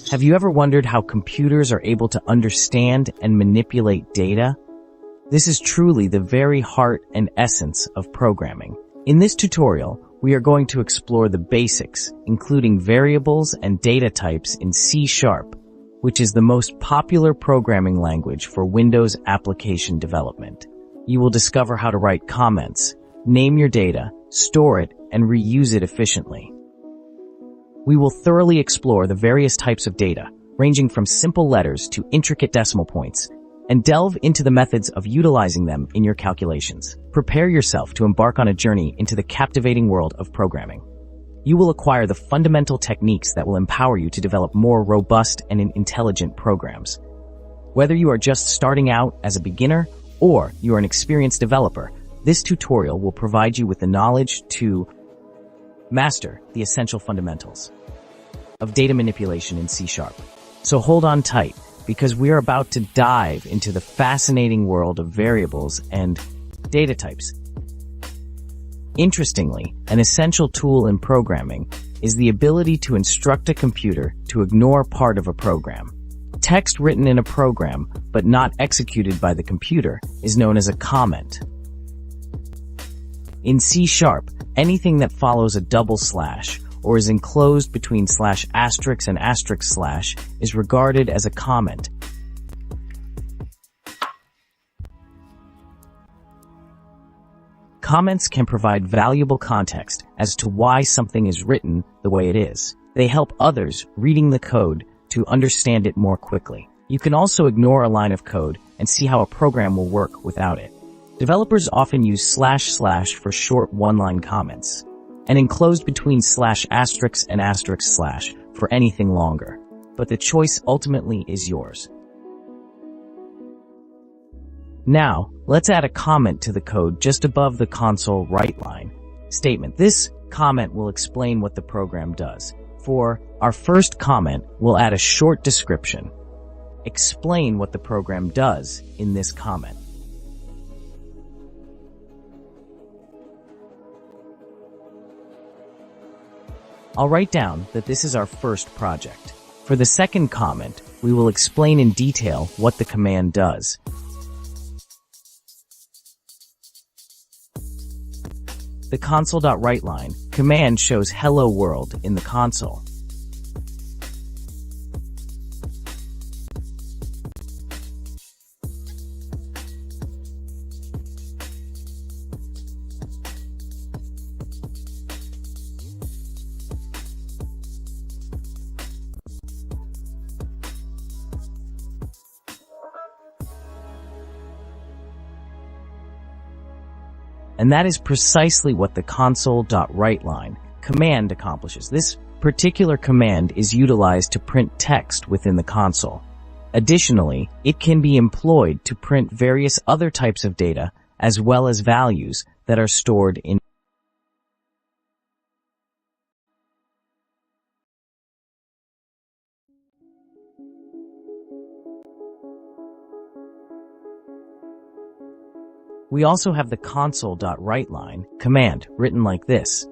Have you ever wondered how computers are able to understand and manipulate data? This is truly the very heart and essence of programming. In this tutorial, we are going to explore the basics, including variables and data types in C#, which is the most popular programming language for Windows application development. You will discover how to write comments, name your data, store it, and reuse it efficiently. We will thoroughly explore the various types of data, ranging from simple letters to intricate decimal points, and delve into the methods of utilizing them in your calculations. Prepare yourself to embark on a journey into the captivating world of programming. You will acquire the fundamental techniques that will empower you to develop more robust and intelligent programs. Whether you are just starting out as a beginner or you are an experienced developer, this tutorial will provide you with the knowledge to master the essential fundamentals of data manipulation in C#. So hold on tight, because we are about to dive into the fascinating world of variables and data types. Interestingly, an essential tool in programming is the ability to instruct a computer to ignore part of a program. Text written in a program, but not executed by the computer, is known as a comment. In C#, anything that follows a double slash or is enclosed between /* and */ is regarded as a comment. Comments can provide valuable context as to why something is written the way it is. They help others reading the code to understand it more quickly. You can also ignore a line of code and see how a program will work without it. Developers often use // for short one-line comments, and enclosed between /* and */ for anything longer. But the choice ultimately is yours. Now, let's add a comment to the code just above the console WriteLine statement. This comment will explain what the program does. For our first comment, we'll add a short description. Explain what the program does in this comment. I'll write down that this is our first project. For the second comment, we will explain in detail what the command does. The console.WriteLine command shows hello world in the console. And that is precisely what the console.WriteLine command accomplishes. This particular command is utilized to print text within the console. Additionally, it can be employed to print various other types of data as well as values that are stored in. We also have the console.WriteLine command written like this.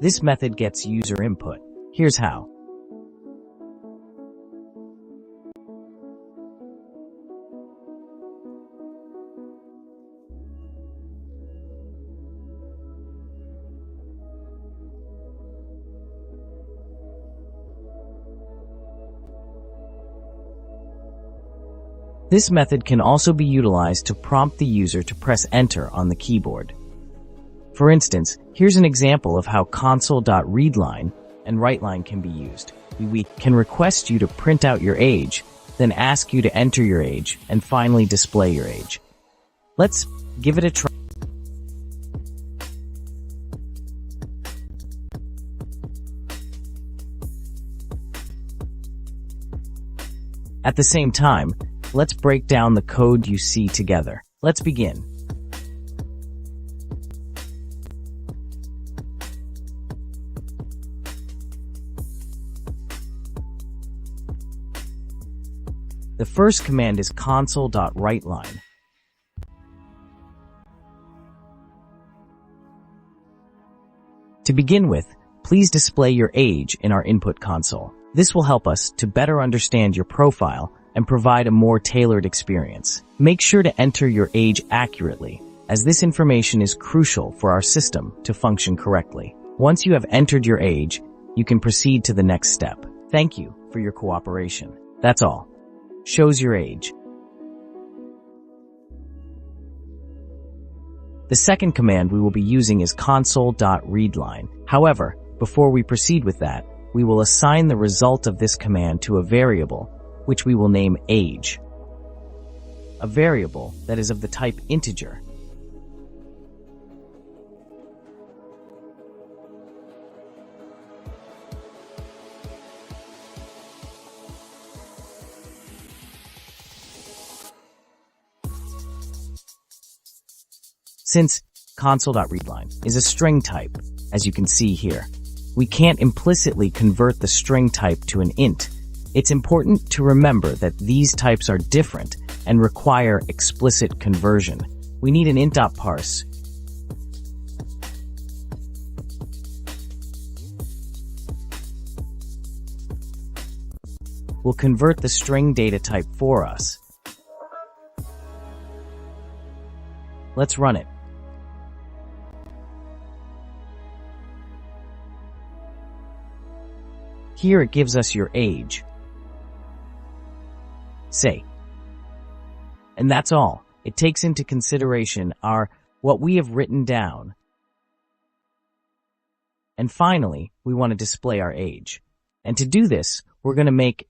This method gets user input. Here's how. This method can also be utilized to prompt the user to press enter on the keyboard. For instance, here's an example of how console.readLine and WriteLine can be used. We can request you to print out your age, then ask you to enter your age, and finally display your age. Let's give it a try. At the same time, let's break down the code you see together. Let's begin. The first command is console.writeLine. To begin with, please display your age in our input console. This will help us to better understand your profile and provide a more tailored experience. Make sure to enter your age accurately, as this information is crucial for our system to function correctly. Once you have entered your age, you can proceed to the next step. Thank you for your cooperation. That's all. Shows your age. The second command we will be using is console.readLine. However, before we proceed with that, we will assign the result of this command to a variable, which we will name age. A variable that is of the type integer. Since console.readLine is a string type, as you can see here, we can't implicitly convert the string type to an int. It's important to remember that these types are different and require explicit conversion. We need an int.parse. Will convert the string data type for us. Let's run it. Here it gives us your age. Say. And that's all. It takes into consideration what we have written down. And finally, we want to display our age. And to do this, we're going to make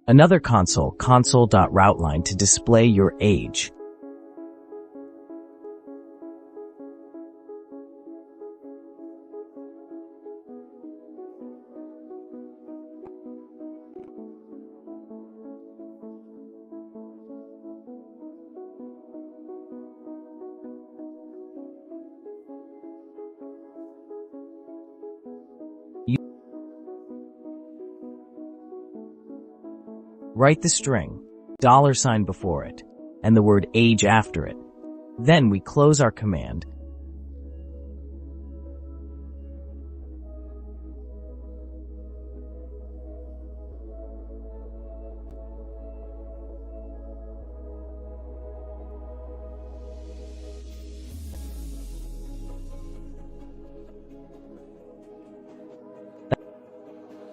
another console.routeLine to display your age. Write the string, $sign before it, and the word age after it. Then we close our command.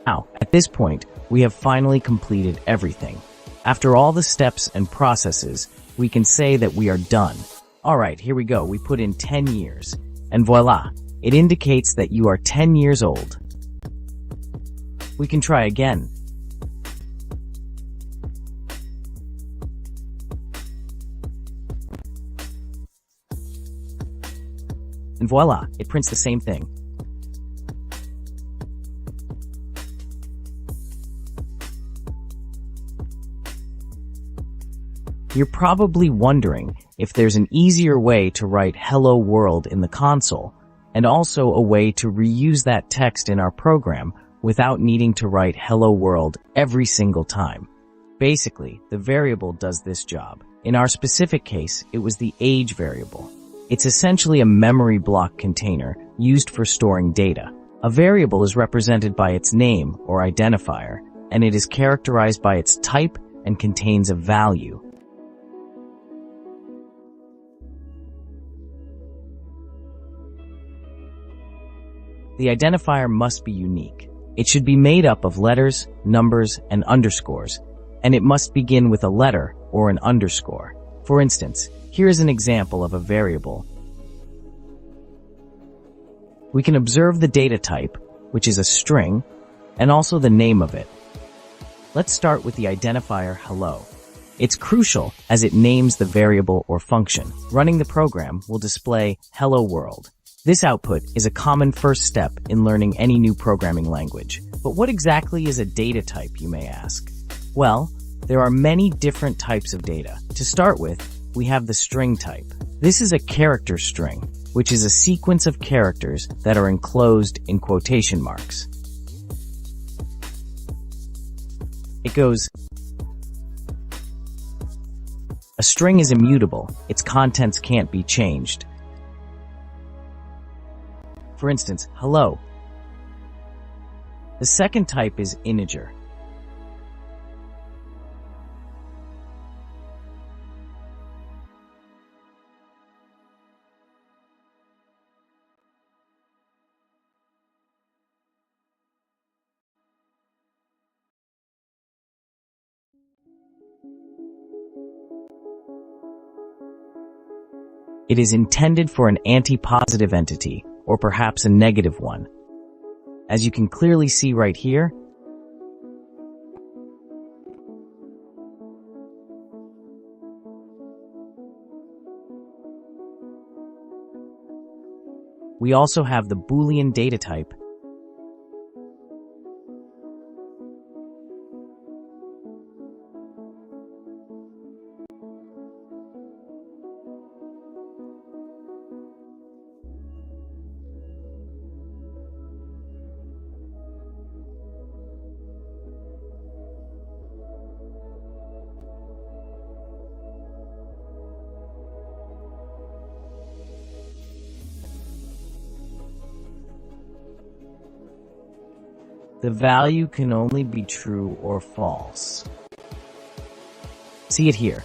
Now, at this point, we have finally completed everything. After all the steps and processes, we can say that we are done. Alright, here we go. We put in 10 years. And voila, it indicates that you are 10 years old. We can try again. And voila, it prints the same thing. You're probably wondering if there's an easier way to write "Hello World" in the console, and also a way to reuse that text in our program without needing to write "Hello World" every single time. Basically, the variable does this job. In our specific case, it was the age variable. It's essentially a memory block container used for storing data. A variable is represented by its name or identifier, and it is characterized by its type and contains a value. The identifier must be unique. It should be made up of letters, numbers, and underscores, and it must begin with a letter or an underscore. For instance, here is an example of a variable. We can observe the data type, which is a string, and also the name of it. Let's start with the identifier hello. It's crucial as it names the variable or function. Running the program will display "Hello World." This output is a common first step in learning any new programming language. But what exactly is a data type, you may ask? Well, there are many different types of data. To start with, we have the string type. This is a character string, which is a sequence of characters that are enclosed in quotation marks. It goes string is immutable, its contents can't be changed. For instance, hello. The second type is integer. It is intended for an anti-positive entity, or perhaps a negative one. As you can clearly see right here, we also have the Boolean data type, the value can only be true or false. See it here.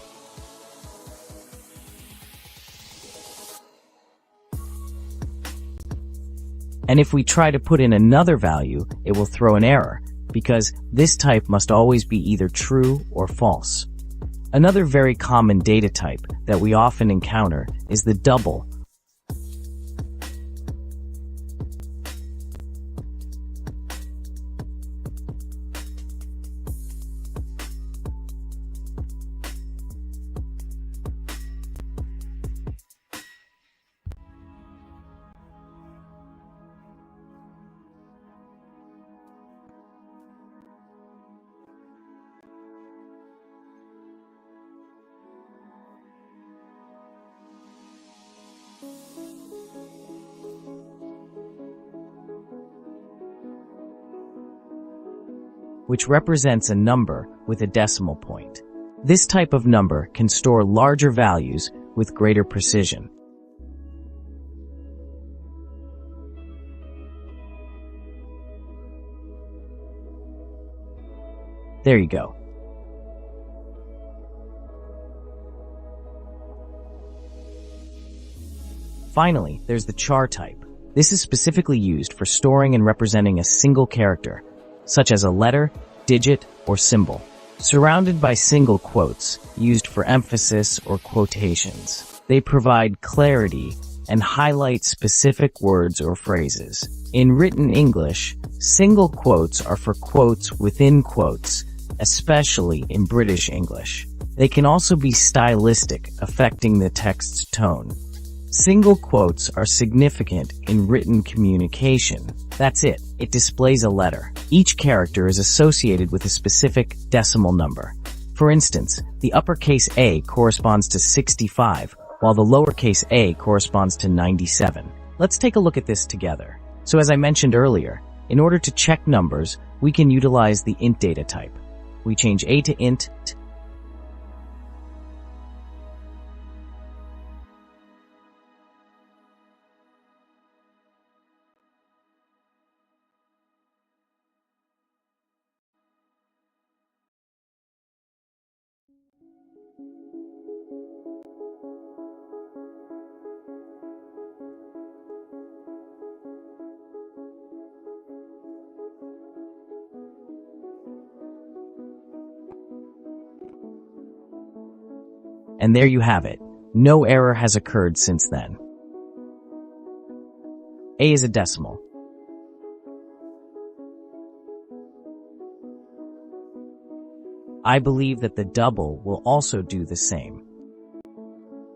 And if we try to put in another value, it will throw an error, because this type must always be either true or false. Another very common data type that we often encounter is the double. Which represents a number with a decimal point. This type of number can store larger values with greater precision. There you go. Finally, there's the char type. This is specifically used for storing and representing a single character, such as a letter, digit, or symbol, surrounded by single quotes used for emphasis or quotations. They provide clarity and highlight specific words or phrases. In written English, single quotes are for quotes within quotes, especially in British English. They can also be stylistic, affecting the text's tone. Single quotes are significant in written communication. That's it. It displays a letter. Each character is associated with a specific decimal number. For instance, the uppercase A corresponds to 65, while the lowercase a corresponds to 97. Let's take a look at this together. So as I mentioned earlier, in order to check numbers, we can utilize the int data type. We change a to int, and there you have it. No error has occurred since then. A is a decimal. I believe that the double will also do the same.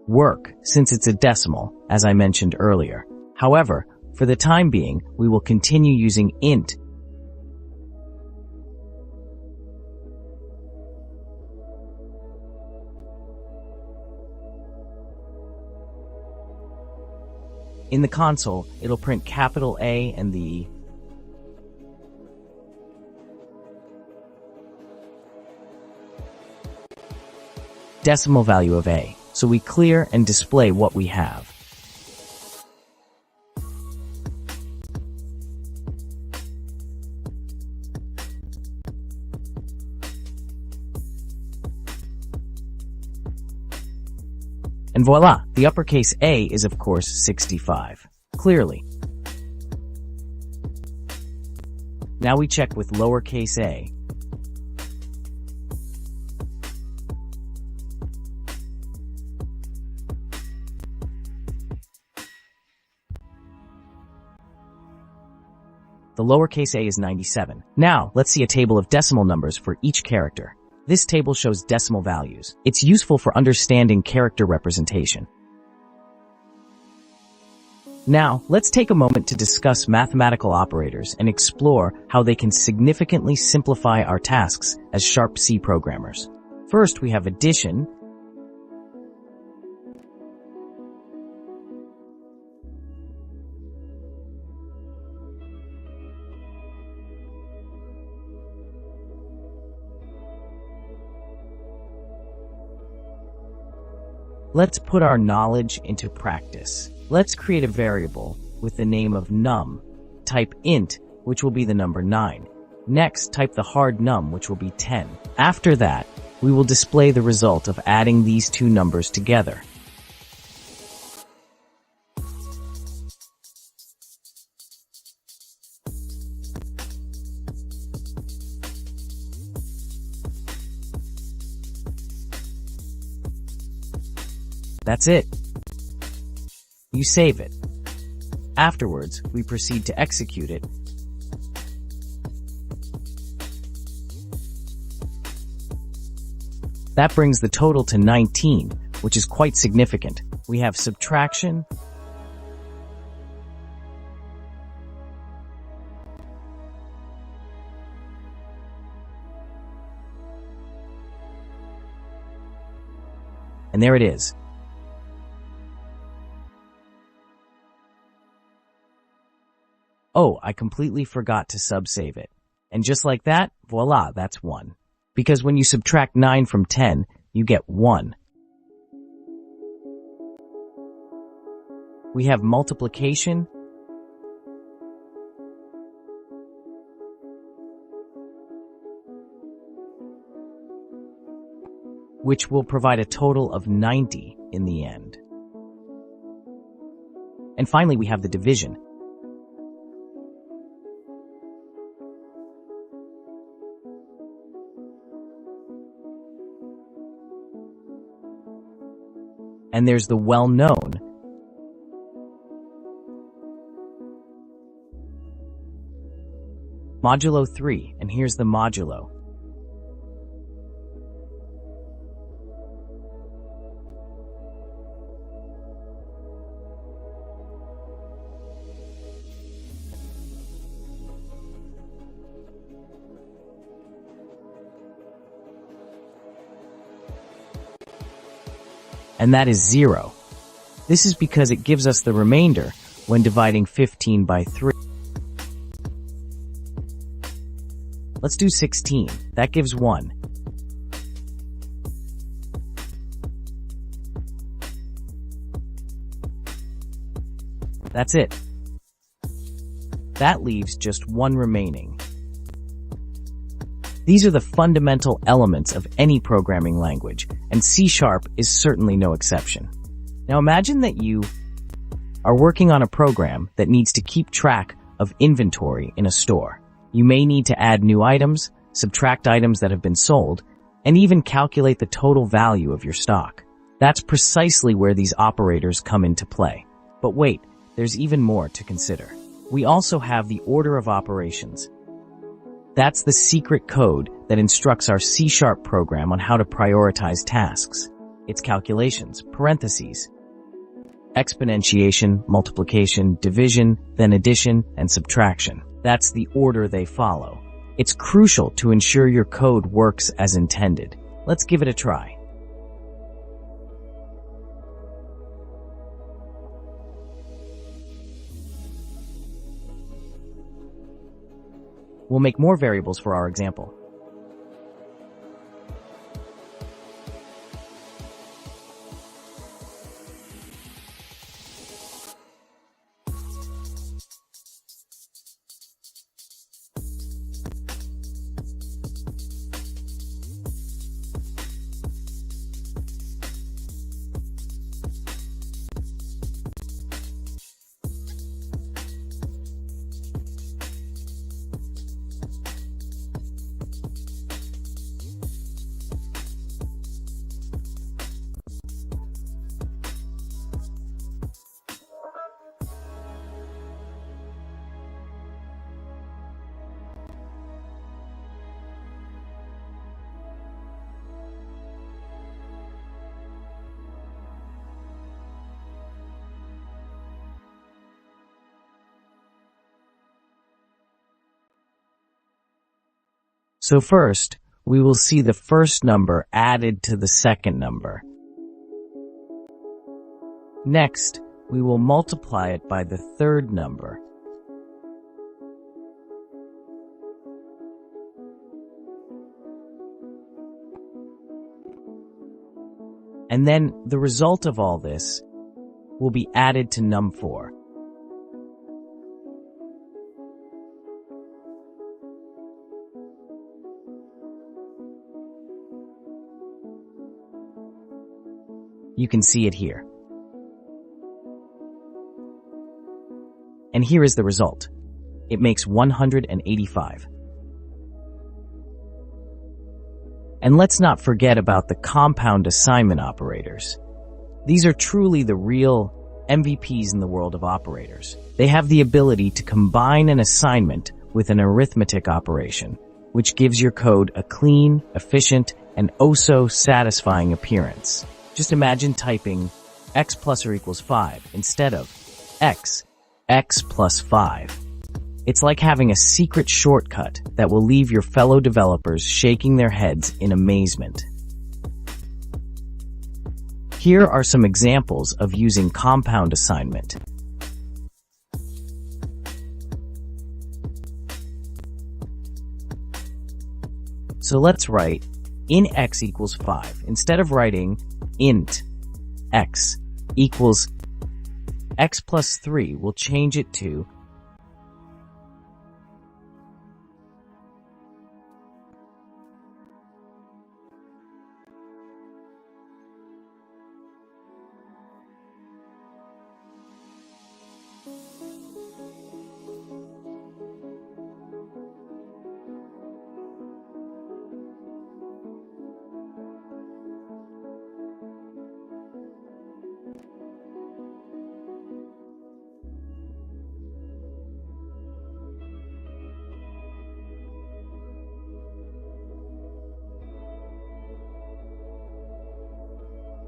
Work, since it's a decimal, as I mentioned earlier. However, for the time being, we will continue using int. In the console, it'll print capital A and the decimal value of A, so we clear and display what we have. And voila, the uppercase A is of course 65. Clearly. Now we check with lowercase a. The lowercase a is 97. Now, let's see a table of decimal numbers for each character. This table shows decimal values. It's useful for understanding character representation. Now, let's take a moment to discuss mathematical operators and explore how they can significantly simplify our tasks as Sharp C programmers. First, we have addition, let's put our knowledge into practice. Let's create a variable with the name of num. Type int, which will be the number 9. Next, type the hard num, which will be 10. After that, we will display the result of adding these two numbers together. That's it. You save it. Afterwards, we proceed to execute it. That brings the total to 19, which is quite significant. We have subtraction, and there it is. Oh, I completely forgot to sub-save it. And just like that, voila, that's 1. Because when you subtract 9 from 10, you get 1. We have multiplication, which will provide a total of 90 in the end. And finally, we have the division. And there's the well-known modulo 3, and here's the modulo. And that is 0. This is because it gives us the remainder when dividing 15 by 3. Let's do 16. That gives 1. That's it. That leaves just 1 remaining. These are the fundamental elements of any programming language, and C# is certainly no exception. Now imagine that you are working on a program that needs to keep track of inventory in a store. You may need to add new items, subtract items that have been sold, and even calculate the total value of your stock. That's precisely where these operators come into play. But wait, there's even more to consider. We also have the order of operations. That's the secret code that instructs our C# program on how to prioritize tasks. It's calculations, parentheses, exponentiation, multiplication, division, then addition, and subtraction. That's the order they follow. It's crucial to ensure your code works as intended. Let's give it a try. We'll make more variables for our example. So first, we will see the first number added to the second number. Next, we will multiply it by the third number. And then the result of all this will be added to num4. You can see it here. And here is the result. It makes 185. And let's not forget about the compound assignment operators. These are truly the real MVPs in the world of operators. They have the ability to combine an assignment with an arithmetic operation, which gives your code a clean, efficient, and oh-so-satisfying appearance. Just imagine typing x plus or equals 5 instead of x plus 5. It's like having a secret shortcut that will leave your fellow developers shaking their heads in amazement. Here are some examples of using compound assignment. So let's write int x equals 5. Instead of writing int x equals x plus 3, we'll change it to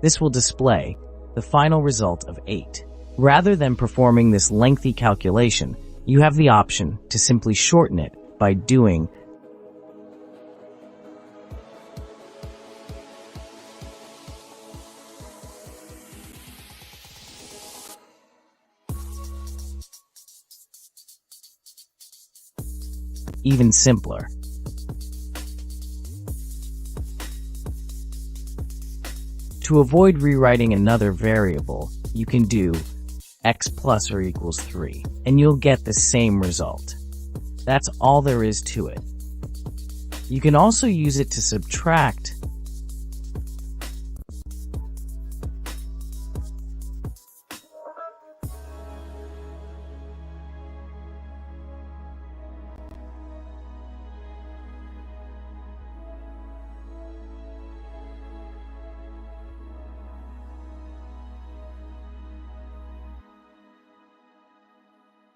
This will display the final result of 8. Rather than performing this lengthy calculation, you have the option to simply shorten it by doing even simpler. To avoid rewriting another variable, you can do x plus or equals 3, and you'll get the same result. That's all there is to it. You can also use it to subtract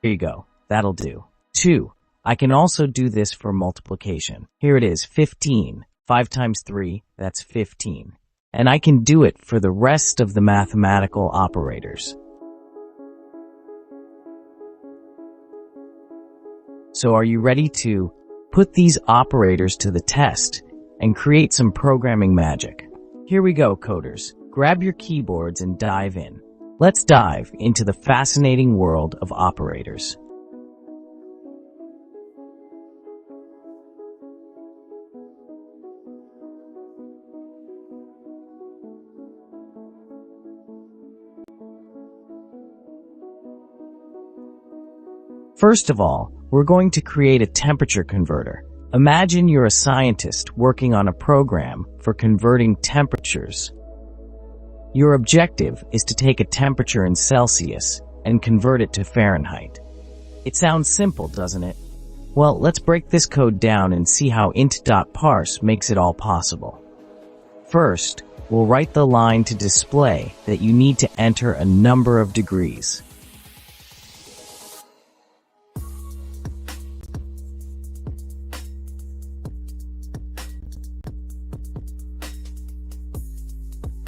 Here you go. That'll do. 2. I can also do this for multiplication. Here it is, 15. 5 times 3, that's 15. And I can do it for the rest of the mathematical operators. So are you ready to put these operators to the test and create some programming magic? Here we go, coders. Grab your keyboards and dive in. Let's dive into the fascinating world of operators. First of all, we're going to create a temperature converter. Imagine you're a scientist working on a program for converting temperatures. Your objective is to take a temperature in Celsius and convert it to Fahrenheit. It sounds simple, doesn't it? Well, let's break this code down and see how int.parse makes it all possible. First, we'll write the line to display that you need to enter a number of degrees.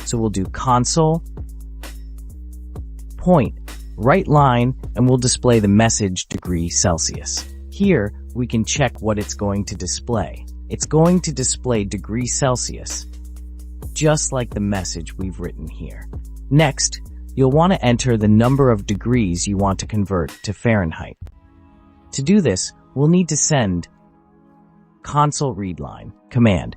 So we'll do console, point, right line, and we'll display the message degree Celsius. Here, we can check what it's going to display. it's going to display degrees Celsius, just like the message we've written here. Next, you'll want to enter the number of degrees you want to convert to Fahrenheit. To do this, we'll need to send console readline command.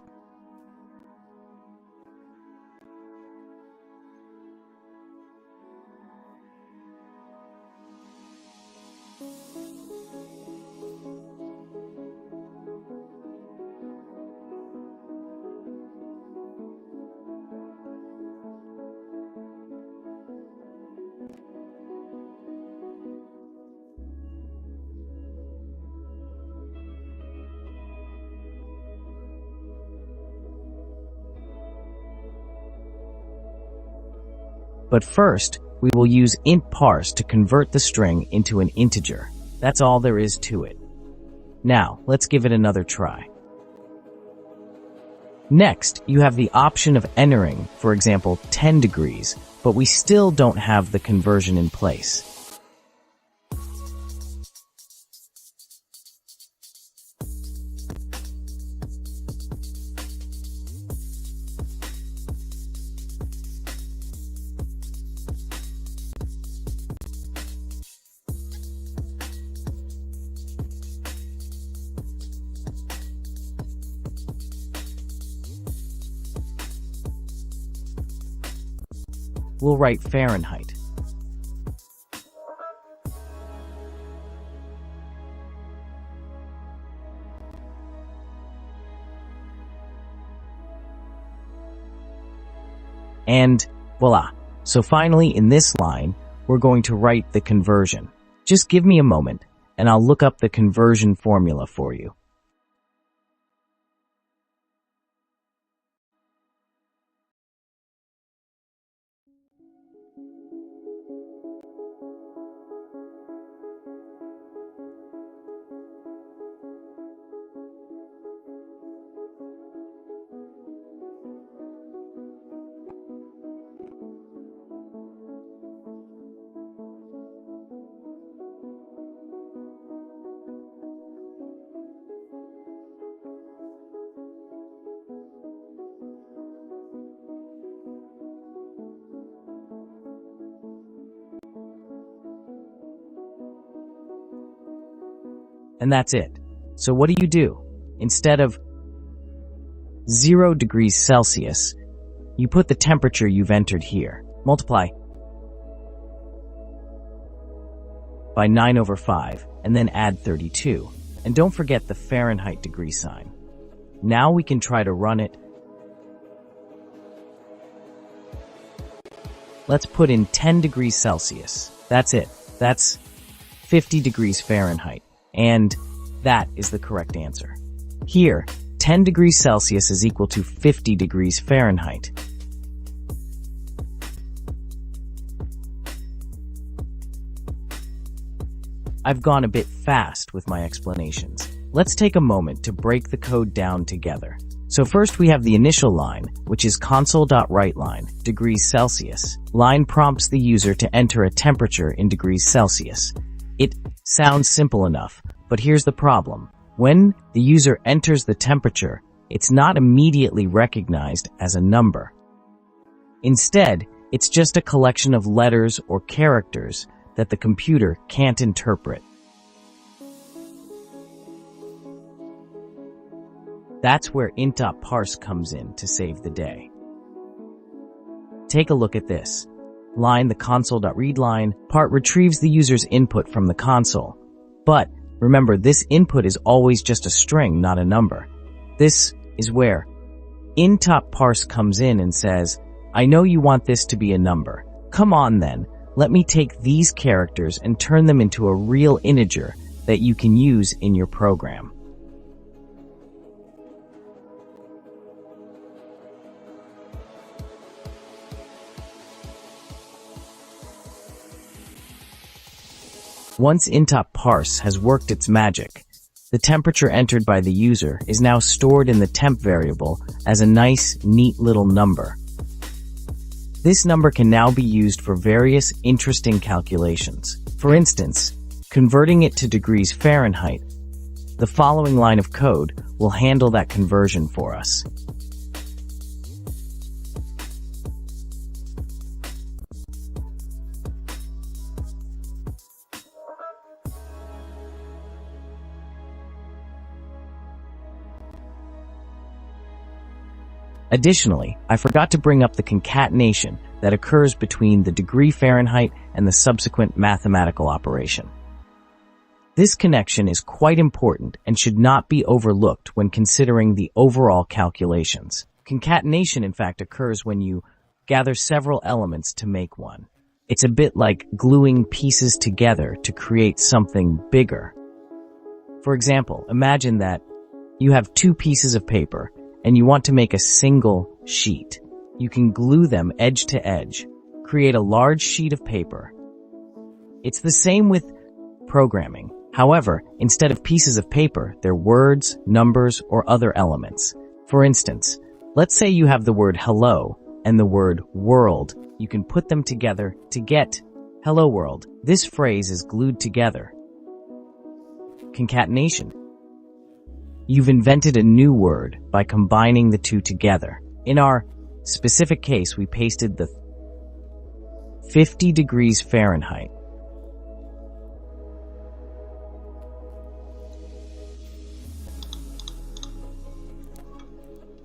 But first, we will use int parse to convert the string into an integer. That's all there is to it. Now, let's give it another try. Next, you have the option of entering, for example, 10 degrees, but we still don't have the conversion in place. We'll write Fahrenheit. And voila. So finally, in this line, we're going to write the conversion. Just give me a moment, and I'll look up the conversion formula for you. And that's it. So what do? Instead of 0 degrees Celsius, you put the temperature you've entered here. Multiply by 9/5, and then add 32. And don't forget the Fahrenheit degree sign. Now we can try to run it. Let's put in 10 degrees Celsius. That's it. That's 50 degrees Fahrenheit. And that is the correct answer. Here, 10 degrees Celsius is equal to 50 degrees Fahrenheit. I've gone a bit fast with my explanations. Let's take a moment to break the code down together. So first we have the initial line, which is console.writeLine, degrees Celsius. Line prompts the user to enter a temperature in degrees Celsius. It sounds simple enough, but here's the problem. When the user enters the temperature, it's not immediately recognized as a number. Instead, it's just a collection of letters or characters that the computer can't interpret. That's where int.parse comes in to save the day. Take a look at this. Line, the console.readLine part retrieves the user's input from the console. But remember, this input is always just a string, not a number. This is where int.parse comes in and says, I know you want this to be a number. Come on then, let me take these characters and turn them into a real integer that you can use in your program. Once int.parse has worked its magic, the temperature entered by the user is now stored in the temp variable as a nice, neat little number. This number can now be used for various interesting calculations. For instance, converting it to degrees Fahrenheit The following line of code will handle that conversion for us. Additionally, I forgot to bring up the concatenation that occurs between the degree Fahrenheit and the subsequent mathematical operation. This connection is quite important and should not be overlooked when considering the overall calculations. Concatenation, in fact, occurs when you gather several elements to make one. It's a bit like gluing pieces together to create something bigger. For example, imagine that you have two pieces of paper and you want to make a single sheet. You can glue them edge to edge, create a large sheet of paper. It's the same with programming. However, instead of pieces of paper, they're words, numbers, or other elements. For instance, let's say you have the word hello and the word world. You can put them together to get hello world. This phrase is glued together. Concatenation. You've invented a new word by combining the two together. In our specific case, we pasted the 50 degrees Fahrenheit.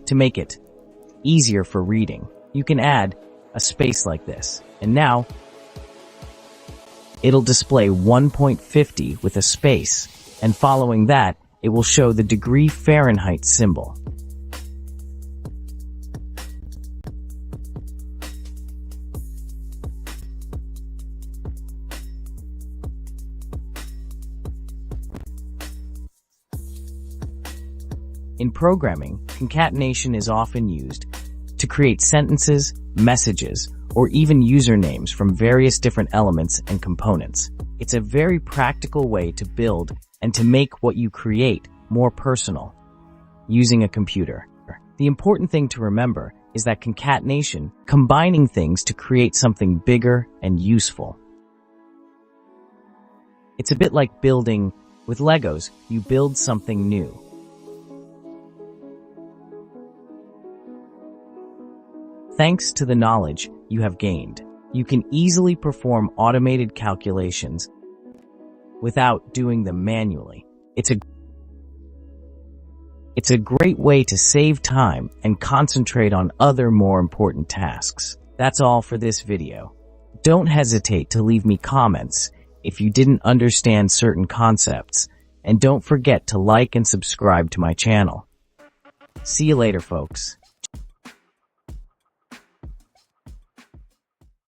To make it easier for reading, you can add a space like this. And now, it'll display 1.50 with a space, and following that, it will show the degree Fahrenheit symbol. In programming, concatenation is often used to create sentences, messages, or even usernames from various different elements and components. It's a very practical way to build and to make what you create more personal using a computer. The important thing to remember is that concatenation, combining things to create something bigger and useful. It's a bit like building with Legos. You build something new. Thanks to the knowledge you have gained, you can easily perform automated calculations without doing them manually. It's a great way to save time and concentrate on other more important tasks. That's all for this video. Don't hesitate to leave me comments if you didn't understand certain concepts, and don't forget to like and subscribe to my channel. See you later, folks.